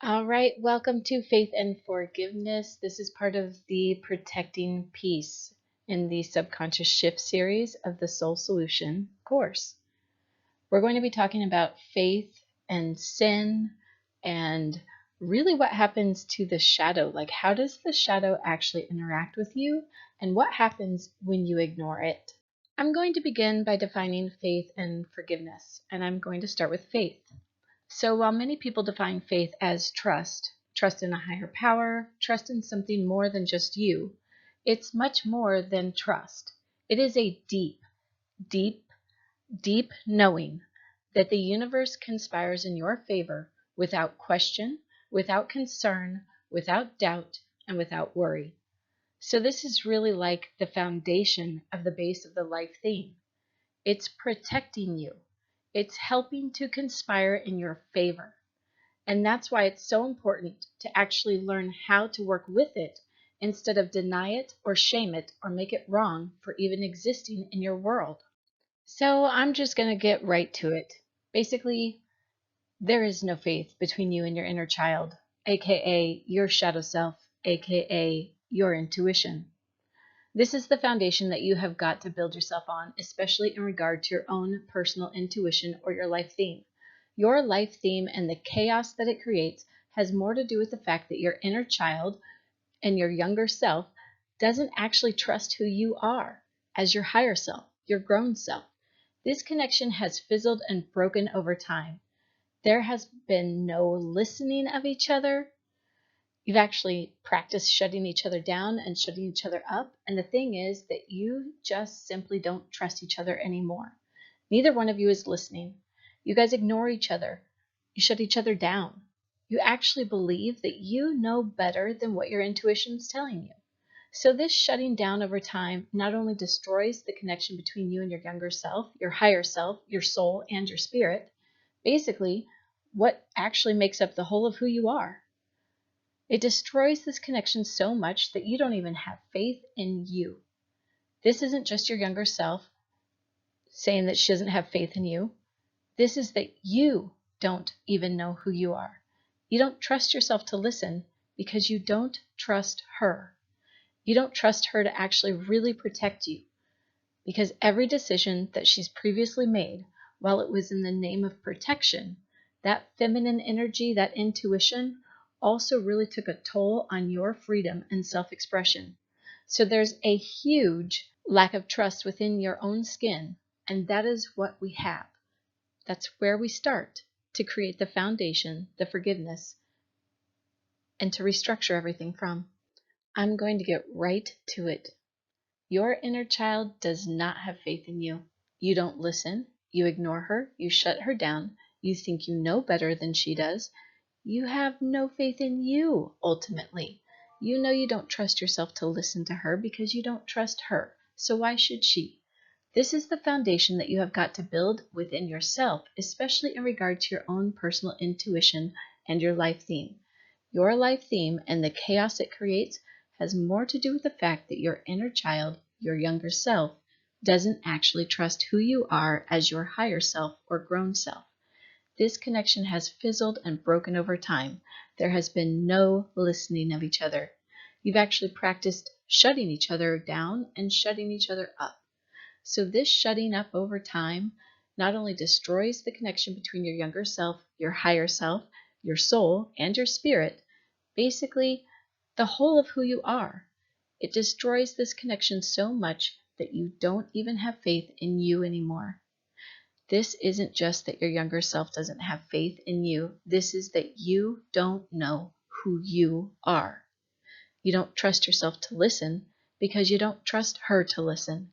All right, welcome to Faith and Forgiveness. This is part of the Protecting Peace in the Subconscious Shift series of the Soul Solution course. We're going to be talking about faith and sin and really what happens to the shadow. Like, how does the shadow actually interact with you and what happens when you ignore it? I'm going to begin by defining faith and forgiveness, and I'm going to start with faith. So while many people define faith as trust in a higher power, trust in something more than just you, it's much more than trust. It is a deep, deep, deep knowing that the universe conspires in your favor without question, without concern, without doubt, and without worry. So this is really like the foundation of the base of the life theme. It's protecting you. It's helping to conspire in your favor. And that's why it's so important to actually learn how to work with it instead of deny it or shame it or make it wrong for even existing in your world. So I'm just going to get right to it. Basically, there is no faith between you and your inner child, aka your shadow self, aka your intuition. This is the foundation that you have got to build yourself on, especially in regard to your own personal intuition or your life theme. Your life theme and the chaos that it creates has more to do with the fact that your inner child and your younger self doesn't actually trust who you are as your higher self, your grown self. This connection has fizzled and broken over time. There has been no listening of each other. You've actually practiced shutting each other down and shutting each other up. And the thing is that you just simply don't trust each other anymore. Neither one of you is listening. You guys ignore each other. You shut each other down. You actually believe that you know better than what your intuition is telling you. So this shutting down over time not only destroys the connection between you and your younger self, your higher self, your soul, and your spirit, basically what actually makes up the whole of who you are. It destroys this connection so much that you don't even have faith in you. This isn't just your younger self saying that she doesn't have faith in you. This is that you don't even know who you are. You don't trust yourself to listen because you don't trust her. You don't trust her to actually really protect you because every decision that she's previously made, while it was in the name of protection, that feminine energy, that intuition, also really took a toll on your freedom and self-expression. So there's a huge lack of trust within your own skin, and that is what we have. That's where we start to create the foundation, the forgiveness, and to restructure everything from. I'm going to get right to it. Your inner child does not have faith in you. You don't listen. You ignore her. You shut her down. You think you know better than she does. You have no faith in you, ultimately. You know you don't trust yourself to listen to her because you don't trust her. So why should she? This is the foundation that you have got to build within yourself, especially in regard to your own personal intuition and your life theme. Your life theme and the chaos it creates has more to do with the fact that your inner child, your younger self, doesn't actually trust who you are as your higher self or grown self. This connection has fizzled and broken over time. There has been no listening of each other. You've actually practiced shutting each other down and shutting each other up. So this shutting up over time not only destroys the connection between your younger self, your higher self, your soul, and your spirit, basically the whole of who you are. It destroys this connection so much that you don't even have faith in you anymore. This isn't just that your younger self doesn't have faith in you. This is that you don't know who you are. You don't trust yourself to listen because you don't trust her to listen.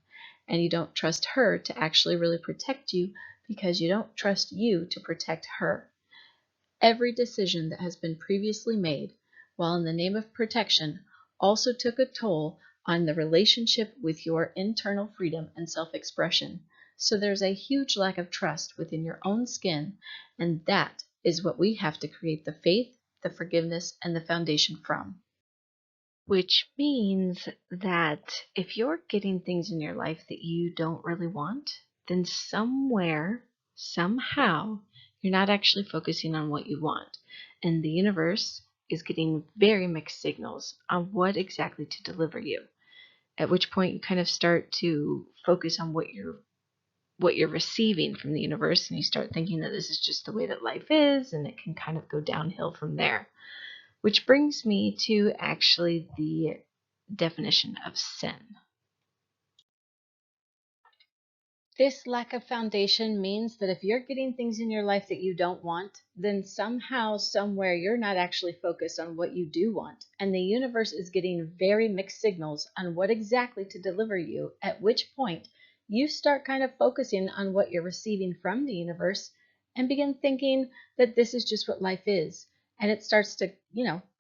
And you don't trust her to actually really protect you because you don't trust you to protect her. Every decision that has been previously made, while in the name of protection, also took a toll on the relationship with your internal freedom and self-expression. So there's a huge lack of trust within your own skin, and that is what we have to create the faith, the forgiveness, and the foundation from. Which means that if you're getting things in your life that you don't really want, then somewhere, somehow, You're not actually focusing on what you want. And the universe is getting very mixed signals on what exactly to deliver you. At which point you kind of start to focus on what you're receiving from the universe, and you start thinking that this is just the way that life is, and it can kind of go downhill from there. Which brings me to actually the definition of sin. This lack of foundation means that if you're getting things in your life that you don't want, then somehow, somewhere, you're not actually focused on what you do want. And the universe is getting very mixed signals on what exactly to deliver you, at which point you start kind of focusing on what you're receiving from the universe and begin thinking that this is just what life is. And it starts to,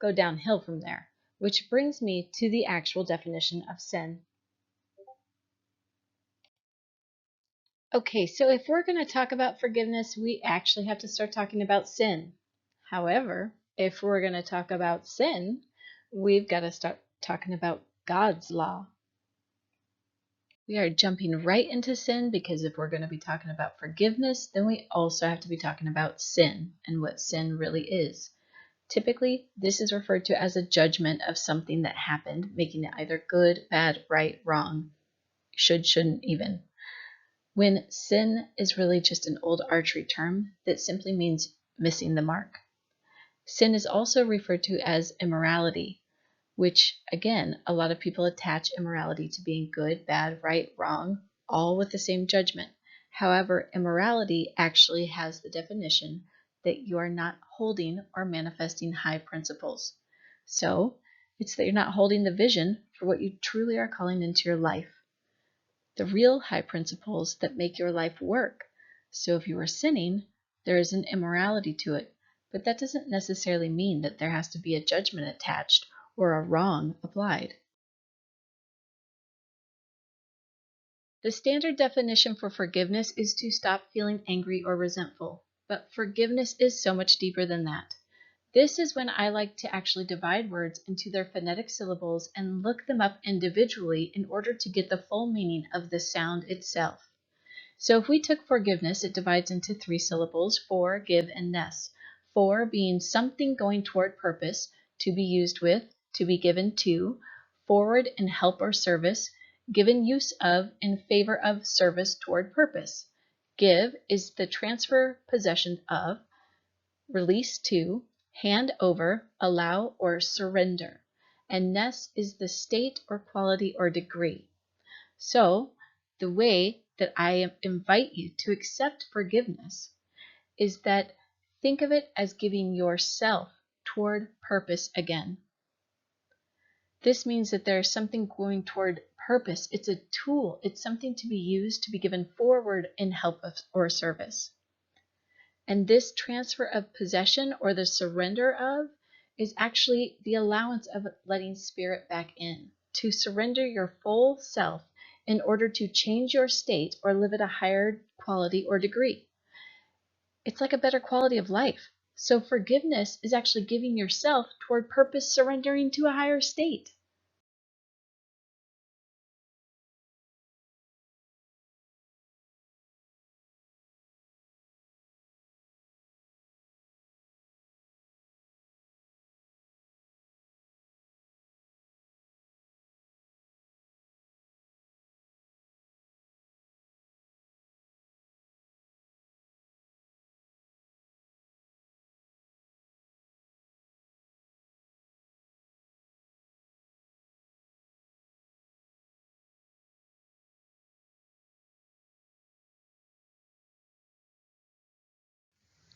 go downhill from there. Which brings me to the actual definition of sin. Okay, so if we're going to talk about forgiveness, we actually have to start talking about sin. However, if we're going to talk about sin, we've got to start talking about God's law. We are jumping right into sin because if we're going to be talking about forgiveness, then we also have to be talking about sin and what sin really is. Typically, this is referred to as a judgment of something that happened, making it either good, bad, right, wrong, should, shouldn't even. When sin is really just an old archery term that simply means missing the mark. Sin is also referred to as immorality, which, again, a lot of people attach immorality to being good, bad, right, wrong, all with the same judgment. However, immorality actually has the definition that you are not holding or manifesting high principles. So, it's that you're not holding the vision for what you truly are calling into your life. The real high principles that make your life work. So if you are sinning, there is an immorality to it, but that doesn't necessarily mean that there has to be a judgment attached or a wrong applied. The standard definition for forgiveness is to stop feeling angry or resentful, but forgiveness is so much deeper than that. This is when I like to actually divide words into their phonetic syllables and look them up individually in order to get the full meaning of the sound itself. So if we took forgiveness, it divides into 3 syllables, for, give, and ness. For being something going toward purpose, to be used with, to be given to, forward in help or service, given use of, in favor of service toward purpose. Give is the transfer possession of, release to, hand over, allow, or surrender. And ness is the state or quality or degree. So, the way that I invite you to accept forgiveness is that think of it as giving yourself toward purpose again. This means that there's something going toward purpose. It's a tool. It's something to be used to be given forward in help or service. And this transfer of possession or the surrender of is actually the allowance of letting spirit back in, to surrender your full self in order to change your state or live at a higher quality or degree. It's like a better quality of life. So forgiveness is actually giving yourself toward purpose, surrendering to a higher state.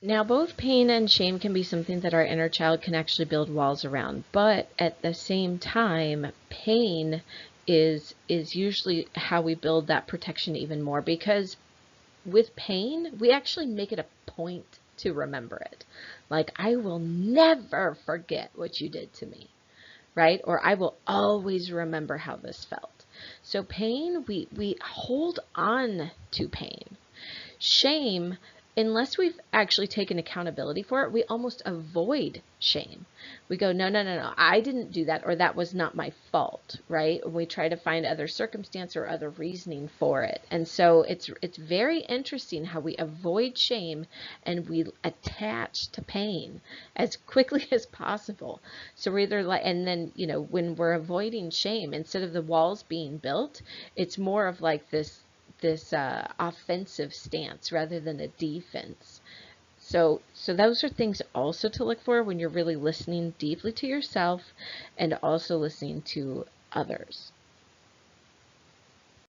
Now, both pain and shame can be something that our inner child can actually build walls around, but at the same time, pain is usually how we build that protection even more, because with pain, we actually make it a point to remember it. Like, I will never forget what you did to me, right? Or I will always remember how this felt. So pain, we hold on to pain. Shame, unless we've actually taken accountability for it, we almost avoid shame. We go, no, no, no, no, I didn't do that, or that was not my fault, right? We try to find other circumstance or other reasoning for it. And so it's very interesting how we avoid shame and we attach to pain as quickly as possible. So we're either like, and then, you know, when we're avoiding shame, instead of the walls being built, it's more of like this offensive stance rather than a defense. So those are things also to look for when you're really listening deeply to yourself and also listening to others.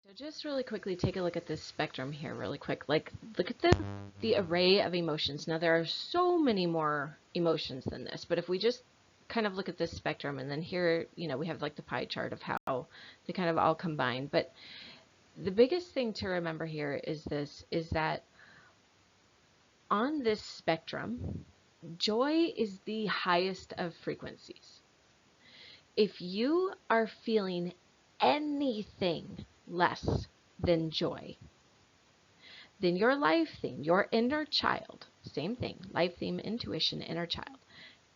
So just really quickly take a look at this spectrum here really quick. Like, look at the array of emotions. Now there are so many more emotions than this, but if we just kind of look at this spectrum, and then here, you know, we have like the pie chart of how they kind of all combine. But the biggest thing to remember here is that on this spectrum, joy is the highest of frequencies. If you are feeling anything less than joy, then your life theme, your inner child, same thing, life theme, intuition, inner child,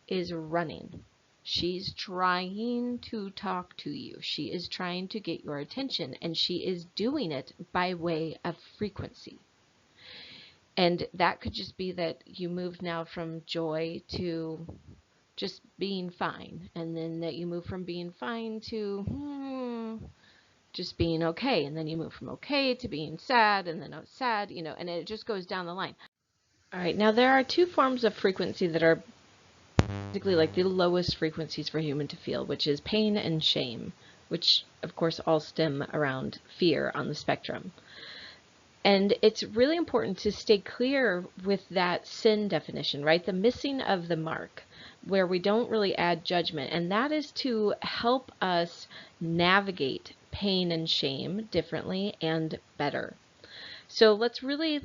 is running. She's trying to talk to you. She is trying to get your attention, and she is doing it by way of frequency. And that could just be that you moved now from joy to just being fine, and then that you move from being fine to just being okay, and then you move from okay to being sad, and then sad, you know, and it just goes down the line. All right, now there are two forms of frequency that are basically like the lowest frequencies for human to feel, which is pain and shame, which of course all stem around fear on the spectrum. And it's really important to stay clear with that sin definition, right? The missing of the mark, where we don't really add judgment. And that is to help us navigate pain and shame differently and better. So let's really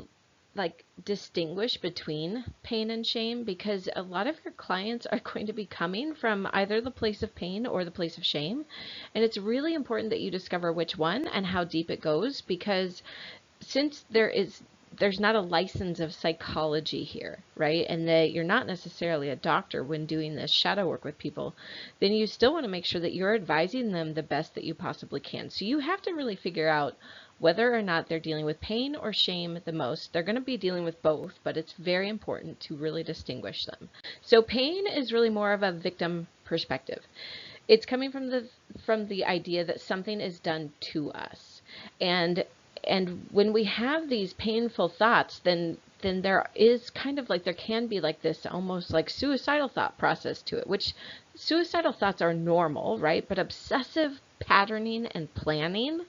distinguish between pain and shame, because a lot of your clients are going to be coming from either the place of pain or the place of shame. And it's really important that you discover which one and how deep it goes, because since there's not a license of psychology here, right? And that you're not necessarily a doctor when doing this shadow work with people, then you still want to make sure that you're advising them the best that you possibly can. So you have to really figure out whether or not they're dealing with pain or shame the most. They're going to be dealing with both, but it's very important to really distinguish them. So pain is really more of a victim perspective. It's coming from the idea that something is done to us. And when we have these painful thoughts, then there is kind of like, there can be like this almost like suicidal thought process to it, which suicidal thoughts are normal, right? But obsessive patterning and planning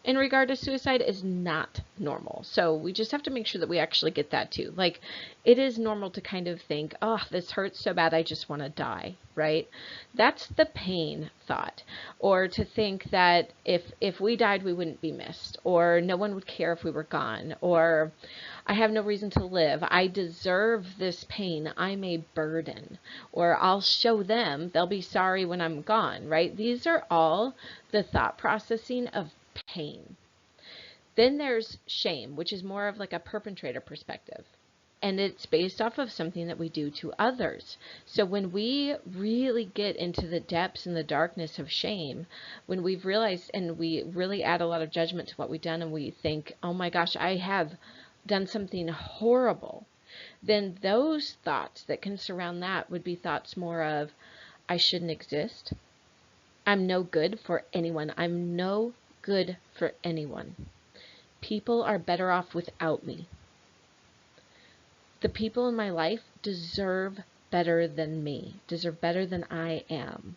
in regard to suicide is not normal. So we just have to make sure that we actually get that too. Like, it is normal to kind of think, oh, this hurts so bad, I just want to die, right? That's the pain thought. Or to think that if we died, we wouldn't be missed, or no one would care if we were gone, or I have no reason to live, I deserve this pain, I'm a burden, or I'll show them, they'll be sorry when I'm gone, right? These are all the thought processing of pain. Then there's shame, which is more of like a perpetrator perspective. And it's based off of something that we do to others. So when we really get into the depths and the darkness of shame, when we've realized and we really add a lot of judgment to what we've done, and we think, oh my gosh, I have done something horrible, then those thoughts that can surround that would be thoughts more of, I shouldn't exist. I'm no good for anyone. I'm no good for anyone. People are better off without me. The people in my life deserve better than me, deserve better than I am.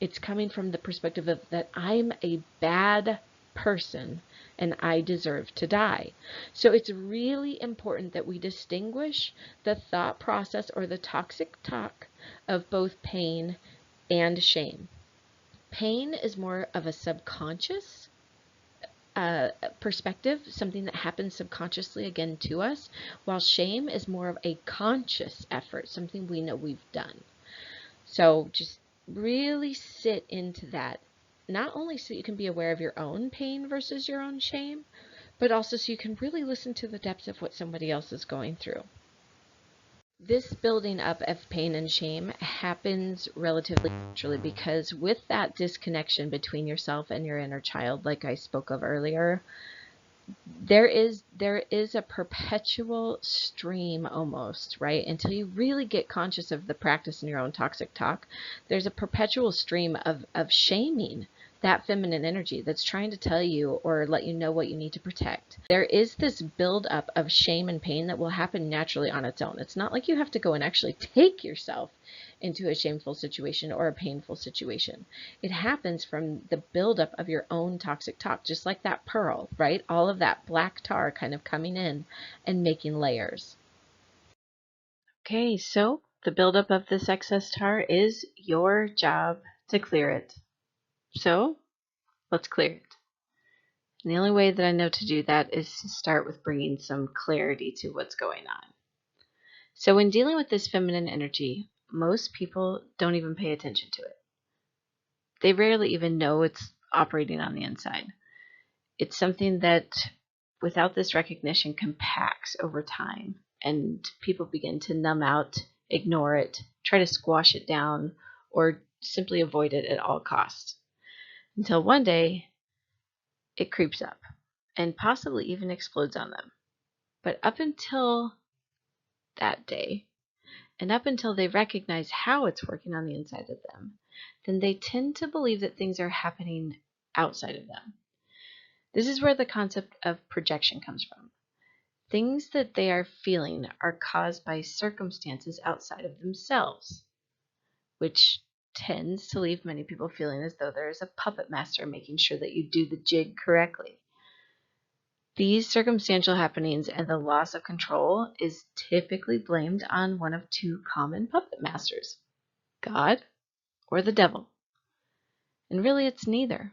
It's coming from the perspective of that I'm a bad person and I deserve to die. So it's really important that we distinguish the thought process or the toxic talk of both pain and shame. Pain is more of a subconscious perspective, something that happens subconsciously again to us, while shame is more of a conscious effort, something we know we've done. So just really sit into that, not only so you can be aware of your own pain versus your own shame, but also so you can really listen to the depths of what somebody else is going through. This building up of pain and shame happens relatively naturally because with that disconnection between yourself and your inner child, like I spoke of earlier, there is a perpetual stream almost, right? Until you really get conscious of the practice in your own toxic talk, there's a perpetual stream of shaming that feminine energy that's trying to tell you or let you know what you need to protect. There is this buildup of shame and pain that will happen naturally on its own. It's not like you have to go and actually take yourself into a shameful situation or a painful situation. It happens from the buildup of your own toxic talk, just like that pearl, right? All of that black tar kind of coming in and making layers. Okay, so the buildup of this excess tar is your job to clear it. So let's clear it. And the only way that I know to do that is to start with bringing some clarity to what's going on. So when dealing with this feminine energy, most people don't even pay attention to it. They rarely even know it's operating on the inside. It's something that, without this recognition, compacts over time, and people begin to numb out, ignore it, try to squash it down, or simply avoid it at all costs. Until one day, it creeps up, and possibly even explodes on them. But up until that day, and up until they recognize how it's working on the inside of them, then they tend to believe that things are happening outside of them. This is where the concept of projection comes from. Things that they are feeling are caused by circumstances outside of themselves, which tends to leave many people feeling as though there is a puppet master making sure that you do the jig correctly. These circumstantial happenings and the loss of control is typically blamed on one of two common puppet masters, God or the devil. And really, it's neither.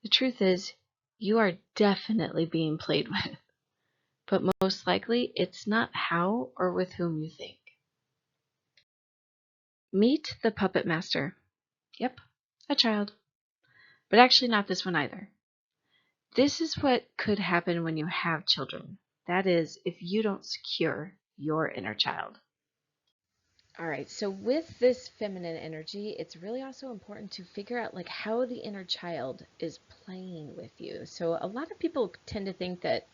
The truth is, you are definitely being played with, but most likely it's not how or with whom you think. Meet the puppet master. Yep, a child. But actually not this one either. This is what could happen when you have children. That is, if you don't secure your inner child. All right, so with this feminine energy, it's really also important to figure out like how the inner child is playing with you. So a lot of people tend to think that,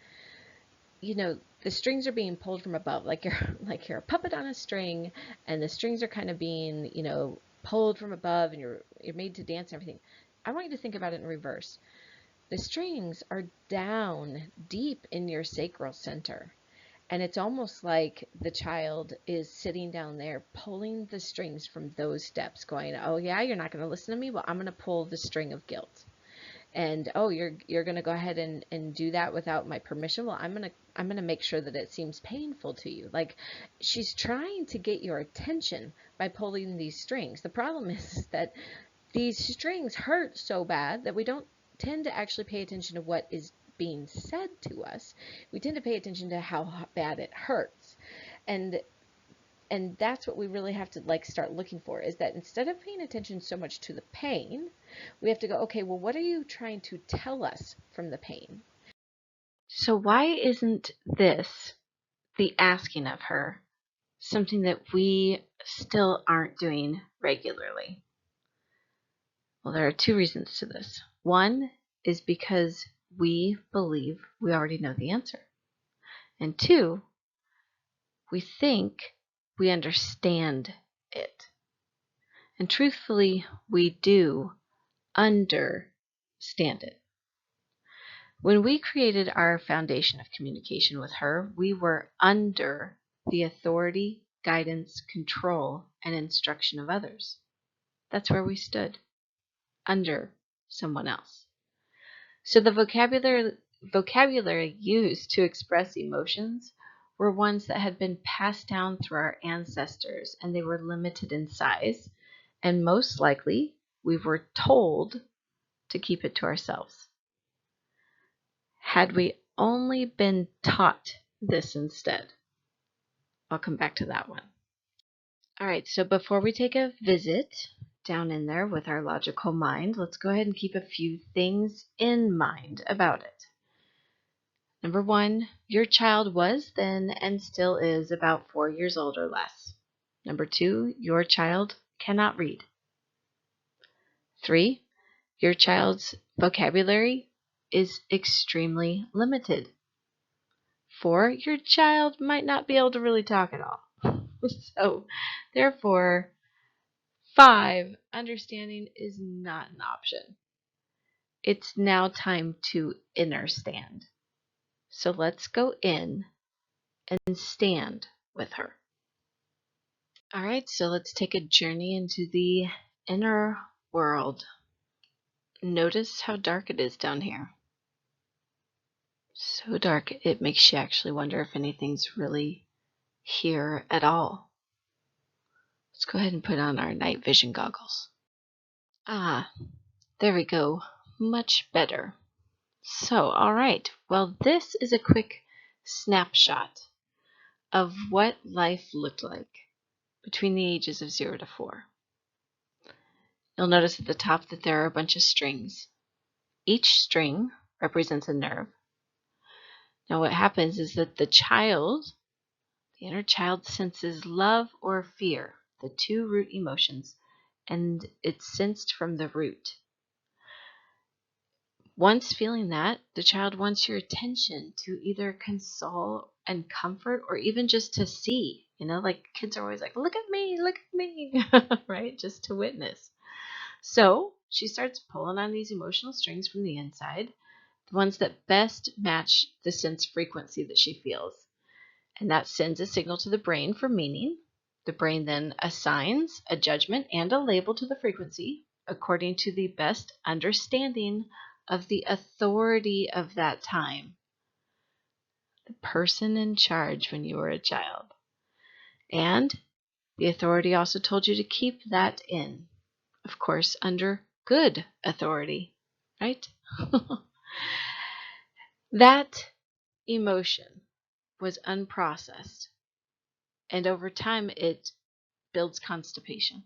you know, the strings are being pulled from above, like you're a puppet on a string, and the strings are kind of being, you know, pulled from above, and you're made to dance and everything. I want you to think about it in reverse. The strings are down deep in your sacral center. And it's almost like the child is sitting down there pulling the strings from those steps, going, oh yeah, you're not going to listen to me? Well, I'm going to pull the string of guilt. And oh, you're going to go ahead and do that without my permission? Well, I'm going to make sure that it seems painful to you. Like, she's trying to get your attention by pulling these strings. The problem is that these strings hurt so bad that we don't tend to actually pay attention to what is being said to us. We tend to pay attention to how bad it hurts. And that's what we really have to like start looking for, is that instead of paying attention so much to the pain, we have to go, okay, well, what are you trying to tell us from the pain? So why isn't this, the asking of her, something that we still aren't doing regularly? Well, there are two reasons to this. One is because we believe we already know the answer. And two, we think we understand it. And truthfully, we do understand it. When we created our foundation of communication with her, we were under the authority, guidance, control, and instruction of others. That's where we stood, under someone else. So the vocabulary used to express emotions were ones that had been passed down through our ancestors, and they were limited in size, and most likely we were told to keep it to ourselves. Had we only been taught this instead? I'll come back to that one. All right, so before we take a visit down in there with our logical mind, let's go ahead and keep a few things in mind about it. Number 1, your child was then and still is about 4 years old or less. Number 2, your child cannot read. 3, your child's vocabulary is extremely limited. 4, your child might not be able to really talk at all. So, therefore, 5, understanding is not an option. It's now time to INNERstand. So let's go in and stand with her. All right, so let's take a journey into the inner world. Notice how dark it is down here. So dark, it makes you actually wonder if anything's really here at all. Let's go ahead and put on our night vision goggles. Ah, there we go. Much better. So, all right. Well, this is a quick snapshot of what life looked like between the ages of 0 to 4. You'll notice at the top that there are a bunch of strings. Each string represents a nerve. Now what happens is that the inner child senses love or fear, the 2 root emotions, and it's sensed from the root. Once feeling that, the child wants your attention to either console and comfort or even just to see. Like kids are always like, look at me, right? Just to witness. So she starts pulling on these emotional strings from the inside, the ones that best match the sense frequency that she feels. And that sends a signal to the brain for meaning. The brain then assigns a judgment and a label to the frequency according to the best understanding of the authority of that time, the person in charge when you were a child. And the authority also told you to keep that in, of course, under good authority, right? That emotion was unprocessed, and over time it builds constipation.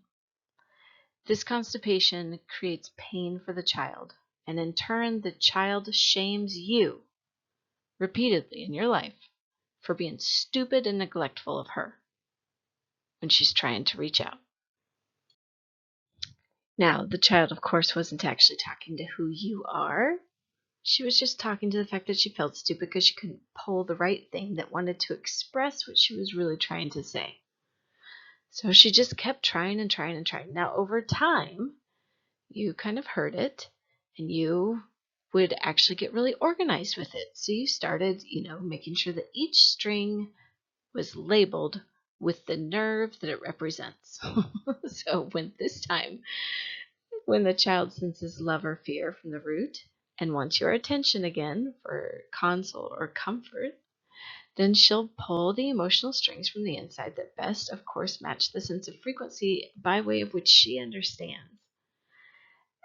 This constipation creates pain for the child, and in turn the child shames you repeatedly in your life for being stupid and neglectful of her when she's trying to reach out. Now, the child, of course, wasn't actually talking to who you are. She was just talking to the fact that she felt stupid because she couldn't pull the right thing that wanted to express what she was really trying to say. So she just kept trying and trying and trying. Now, over time, you kind of heard it, and you would actually get really organized with it. So you started, making sure that each string was labeled with the nerve that it represents. So when the child senses love or fear from the root and wants your attention again for console or comfort, then she'll pull the emotional strings from the inside that best, of course, match the sense of frequency by way of which she understands.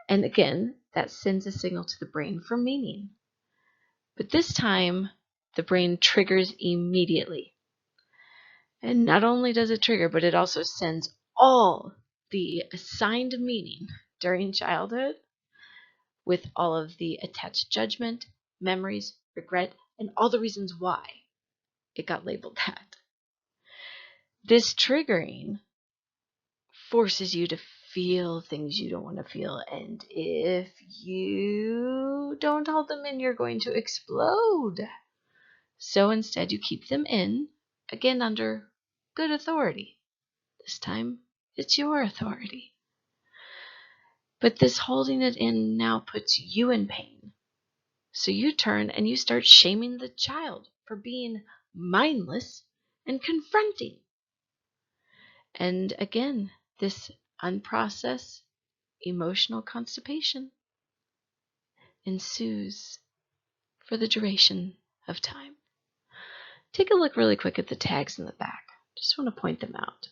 And again, that sends a signal to the brain for meaning. But this time, the brain triggers immediately. And not only does it trigger, but it also sends all the assigned meaning during childhood with all of the attached judgment, memories, regret, and all the reasons why it got labeled that. This triggering forces you to feel things you don't want to feel, and if you don't hold them in, you're going to explode. So instead, you keep them in, again under good authority. This time, it's your authority. But this holding it in now puts you in pain. So you turn and you start shaming the child for being mindless and confronting. And again, this unprocessed emotional constipation ensues for the duration of time. Take a look really quick at the tags in the back. Just want to point them out.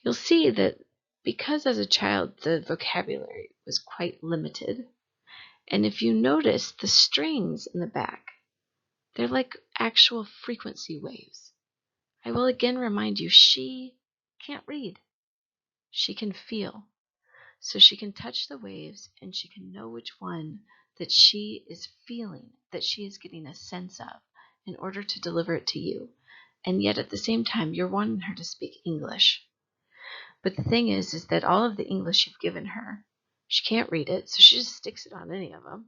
You'll see that because as a child the vocabulary was quite limited, and if you notice the strings in the back, they're like actual frequency waves. I will again remind you, she can't read. She can feel. So she can touch the waves and she can know which one that she is feeling, that she is getting a sense of in order to deliver it to you. And yet at the same time, you're wanting her to speak English. But the thing is that all of the English you've given her, she can't read it, so she just sticks it on any of them.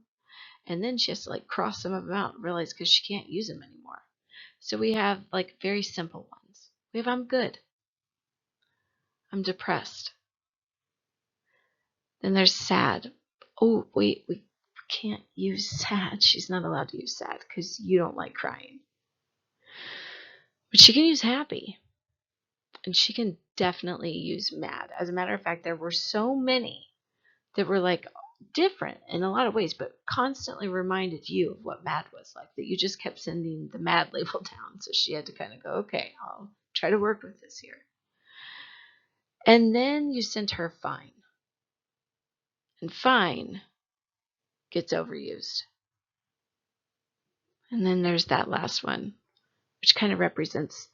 And then she has to like cross some of them out and realize because she can't use them anymore. So we have like very simple ones. We have I'm good. I'm depressed. Then there's sad. Oh, wait, we can't use sad. She's not allowed to use sad because you don't like crying. But she can use happy. And she can definitely use mad. As a matter of fact, there were so many that were like different in a lot of ways, but constantly reminded you of what mad was like, that you just kept sending the mad label down. So she had to kind of go, okay, I'll try to work with this here. And then you sent her fine. And fine gets overused. And then there's that last one, which kind of represents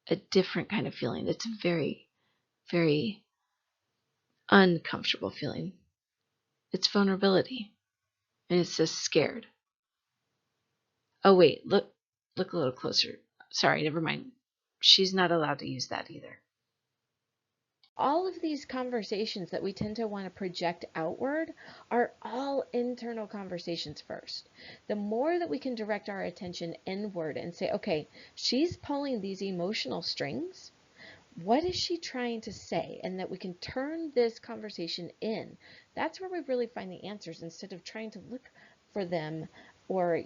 a different kind of feeling. It's a very, very uncomfortable feeling. It's vulnerability. And it says scared. Oh, wait, look a little closer. Sorry, never mind. She's not allowed to use that either. All of these conversations that we tend to want to project outward are all internal conversations first. The more that we can direct our attention inward and say, okay, she's pulling these emotional strings. What is she trying to say? And that we can turn this conversation in. That's where we really find the answers instead of trying to look for them or,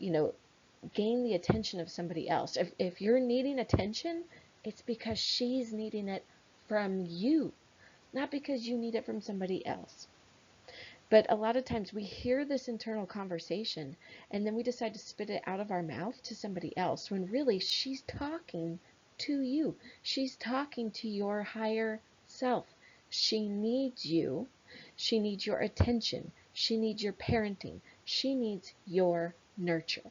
gain the attention of somebody else. If you're needing attention, it's because she's needing it from you, not because you need it from somebody else. But a lot of times we hear this internal conversation and then we decide to spit it out of our mouth to somebody else when really she's talking to you. She's talking to your higher self. She needs you. She needs your attention. She needs your parenting. She needs your nurture.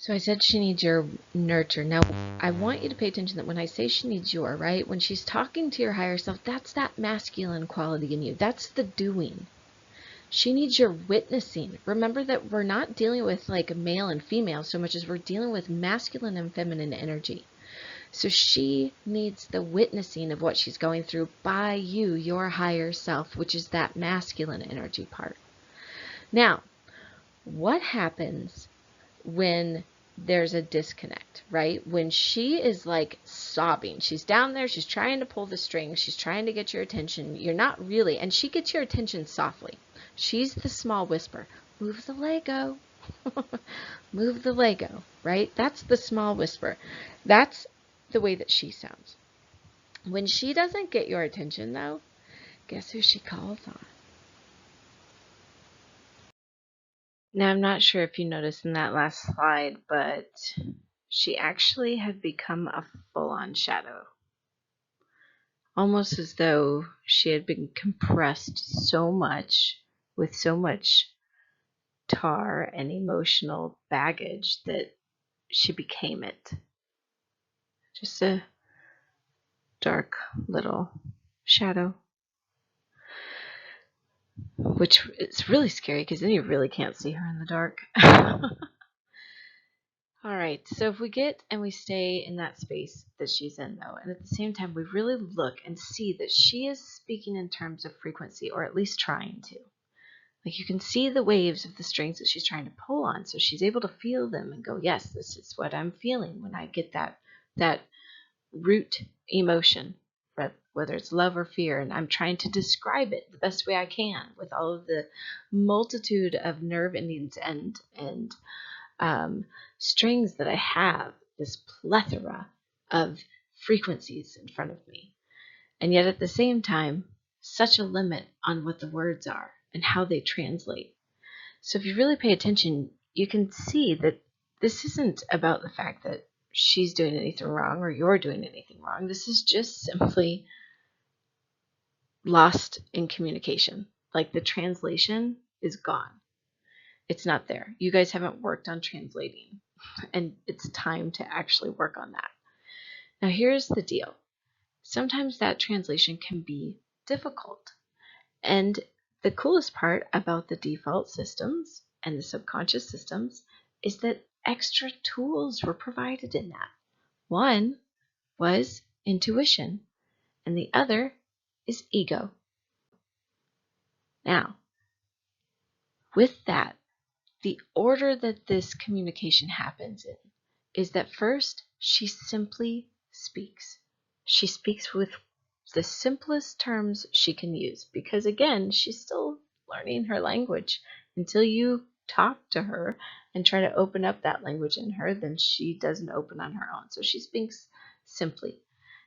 So I said she needs your nurture. Now, I want you to pay attention that when I say she needs your, right, when she's talking to your higher self, that's that masculine quality in you. That's the doing. She needs your witnessing. Remember that we're not dealing with like male and female so much as we're dealing with masculine and feminine energy. So she needs the witnessing of what she's going through by you, your higher self, which is that masculine energy part. Now, what happens when there's a disconnect, right? When she is like sobbing, she's down there, she's trying to pull the strings, she's trying to get your attention. You're not really, and she gets your attention softly. She's the small whisper. Move the Lego. Move the Lego, right? That's the small whisper. That's the way that she sounds. When she doesn't get your attention, though, guess who she calls on? Now, I'm not sure if you noticed in that last slide, but she actually had become a full-on shadow. Almost as though she had been compressed so much with so much tar and emotional baggage that she became it. Just a dark little shadow. Which is really scary because then you really can't see her in the dark. All right, so if we get and we stay in that space that she's in, though, and at the same time we really look and see that she is speaking in terms of frequency, or at least trying to. Like you can see the waves of the strings that she's trying to pull on, so she's able to feel them and go, yes, this is what I'm feeling when I get that root emotion, whether it's love or fear, and I'm trying to describe it the best way I can with all of the multitude of nerve endings and strings that I have, this plethora of frequencies in front of me. And yet at the same time, such a limit on what the words are and how they translate. So if you really pay attention, you can see that this isn't about the fact that she's doing anything wrong or you're doing anything wrong. This is just simply lost in communication. Like the translation is gone. It's not there. You guys haven't worked on translating, and it's time to actually work on that. Now, here's the deal. Sometimes that translation can be difficult, and The coolest part about the default systems and the subconscious systems is that extra tools were provided in that. One was intuition, and the other is ego. Now, with that, the order that this communication happens in is that first she simply speaks. She speaks with the simplest terms she can use because, again, she's still learning her language. Until you talk to her and try to open up that language in her, then she doesn't open on her own. So she speaks simply.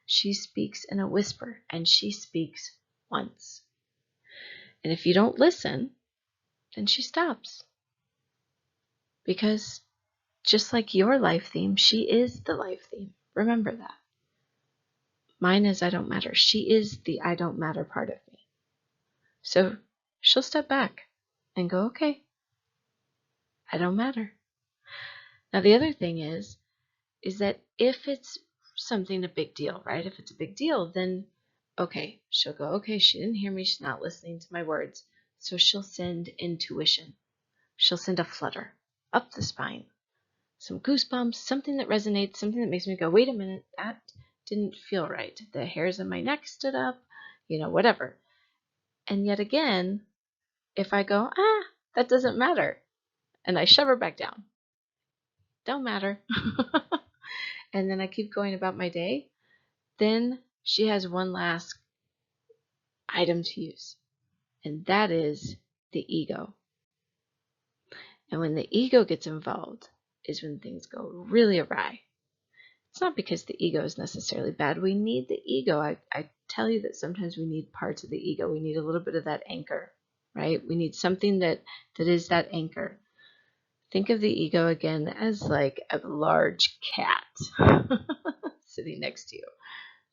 She speaks in a whisper, and she speaks once. And if you don't listen, then she stops. Because just like your life theme, she is the life theme. Remember that. Mine is I don't matter. She is the I don't matter part of me. So she'll step back and go, okay, I don't matter. Now the other thing is that if it's something a big deal, right? If it's a big deal, then okay, she'll go, okay, she didn't hear me. She's not listening to my words. So she'll send intuition. She'll send a flutter up the spine, some goosebumps, something that resonates, something that makes me go, wait a minute, that didn't feel right. The hairs on my neck stood up, whatever. And yet again, if I go, that doesn't matter, and I shove her back down, don't matter, and then I keep going about my day, then she has one last item to use, and that is the ego. And when the ego gets involved is when things go really awry. It's not because the ego is necessarily bad. We need the ego. I tell you that sometimes we need parts of the ego. We need a little bit of that anchor, right? We need something that is that anchor. Think of the ego again as like a large cat sitting next to you,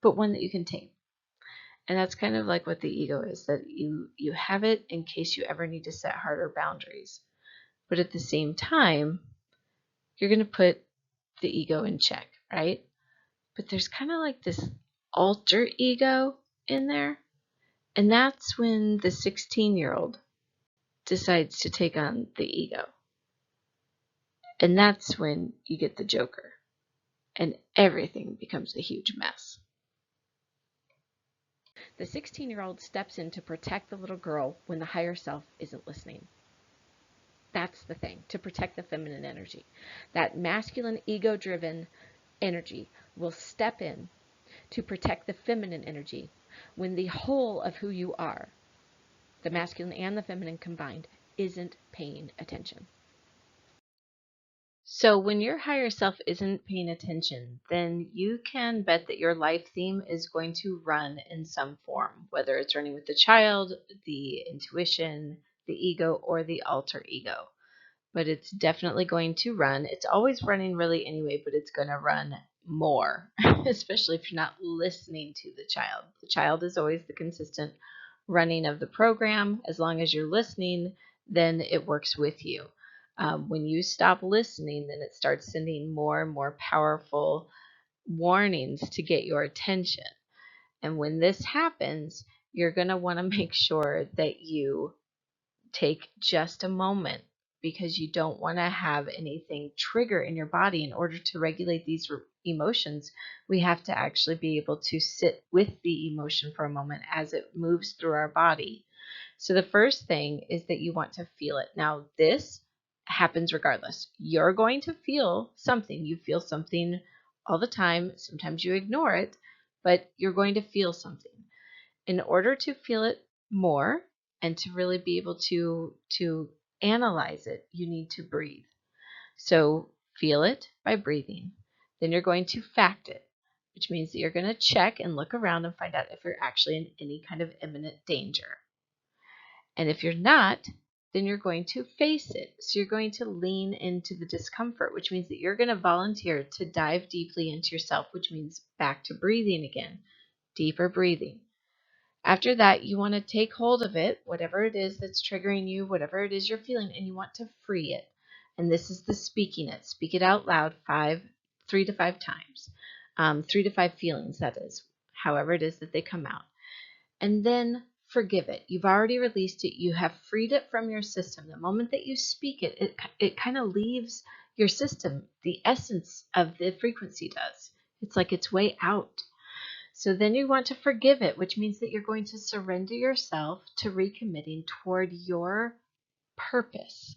but one that you can tame. And that's kind of like what the ego is, that you have it in case you ever need to set harder boundaries. But at the same time, you're going to put the ego in check, right? But there's kind of like this alter ego in there. And that's when the 16-year-old decides to take on the ego. And that's when you get the Joker. And everything becomes a huge mess. The 16-year-old steps in to protect the little girl when the higher self isn't listening. That's the thing, to protect the feminine energy. That masculine, ego-driven energy will step in to protect the feminine energy when the whole of who you are, the masculine and the feminine combined, isn't paying attention. So when your higher self isn't paying attention, then you can bet that your life theme is going to run in some form, whether it's running with the child, the intuition, the ego, or the alter ego. But it's definitely going to run. It's always running really anyway, but it's going to run more, especially if you're not listening to the child. The child is always the consistent running of the program. As long as you're listening, then it works with you. When you stop listening, then it starts sending more and more powerful warnings to get your attention. And when this happens, you're going to want to make sure that you take just a moment, because you don't want to have anything trigger in your body. In order to regulate these emotions, we have to actually be able to sit with the emotion for a moment as it moves through our body. So the first thing is that you want to feel it. Now, this happens regardless. You're going to feel something. You feel something all the time. Sometimes you ignore it, but you're going to feel something. In order to feel it more and to really be able to analyze it, you need to breathe. So feel it by breathing. Then you're going to fact it, which means that you're going to check and look around and find out if you're actually in any kind of imminent danger. And if you're not, then you're going to face it. So you're going to lean into the discomfort, which means that you're going to volunteer to dive deeply into yourself, which means back to breathing again, deeper breathing. After that, you want to take hold of it, whatever it is that's triggering you, whatever it is you're feeling, and you want to free it. And this is the speaking it. Speak it out loud 3 to 5 times. 3 to 5 feelings, that is, however it is that they come out. And then forgive it. You've already released it. You have freed it from your system. The moment that you speak it, it kind of leaves your system. The essence of the frequency does. It's like its way out. So then you want to forgive it, which means that you're going to surrender yourself to recommitting toward your purpose.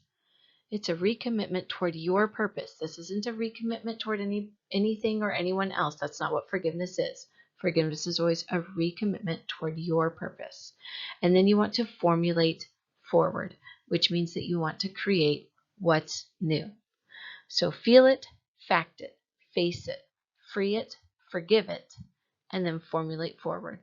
It's a recommitment toward your purpose. This isn't a recommitment toward anything or anyone else. That's not what forgiveness is. Forgiveness is always a recommitment toward your purpose. And then you want to formulate forward, which means that you want to create what's new. So feel it, fact it, face it, free it, forgive it, and then formulate forward.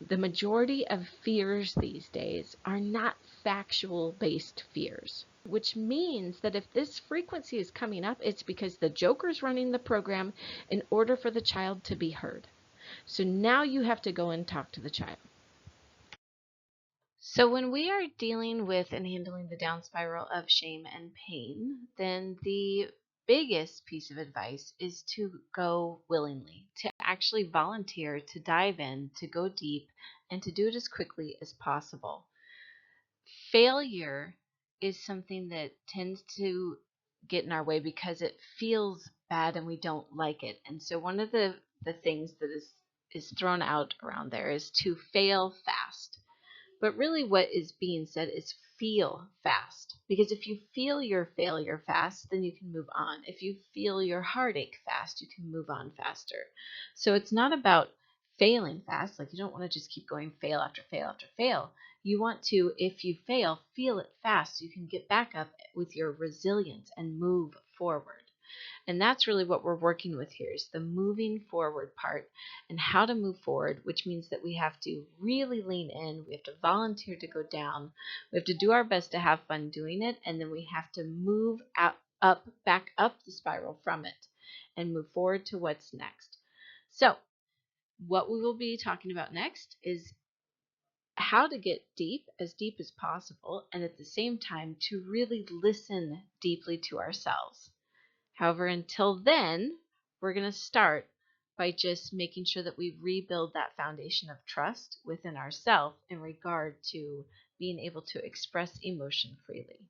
The majority of fears these days are not factual based fears, which means that if this frequency is coming up, it's because the joker's running the program in order for the child to be heard. So now you have to go and talk to the child. So when we are dealing with and handling the down spiral of shame and pain, then the biggest piece of advice is to go willingly, to actually volunteer, to dive in, to go deep, and to do it as quickly as possible. Failure is something that tends to get in our way because it feels bad and we don't like it. And so one of the things that is thrown out around there is to fail fast. But really what is being said is feel fast. Because if you feel your failure fast, then you can move on. If you feel your heartache fast, you can move on faster. So it's not about failing fast. Like you don't want to just keep going fail after fail after fail. You want to, if you fail, feel it fast so you can get back up with your resilience and move forward. And that's really what we're working with here is the moving forward part and how to move forward, which means that we have to really lean in. We have to volunteer to go down. We have to do our best to have fun doing it. And then we have to move back up the spiral from it and move forward to what's next. So what we will be talking about next is how to get deep as possible, and at the same time to really listen deeply to ourselves. However, until then, we're going to start by just making sure that we rebuild that foundation of trust within ourselves in regard to being able to express emotion freely.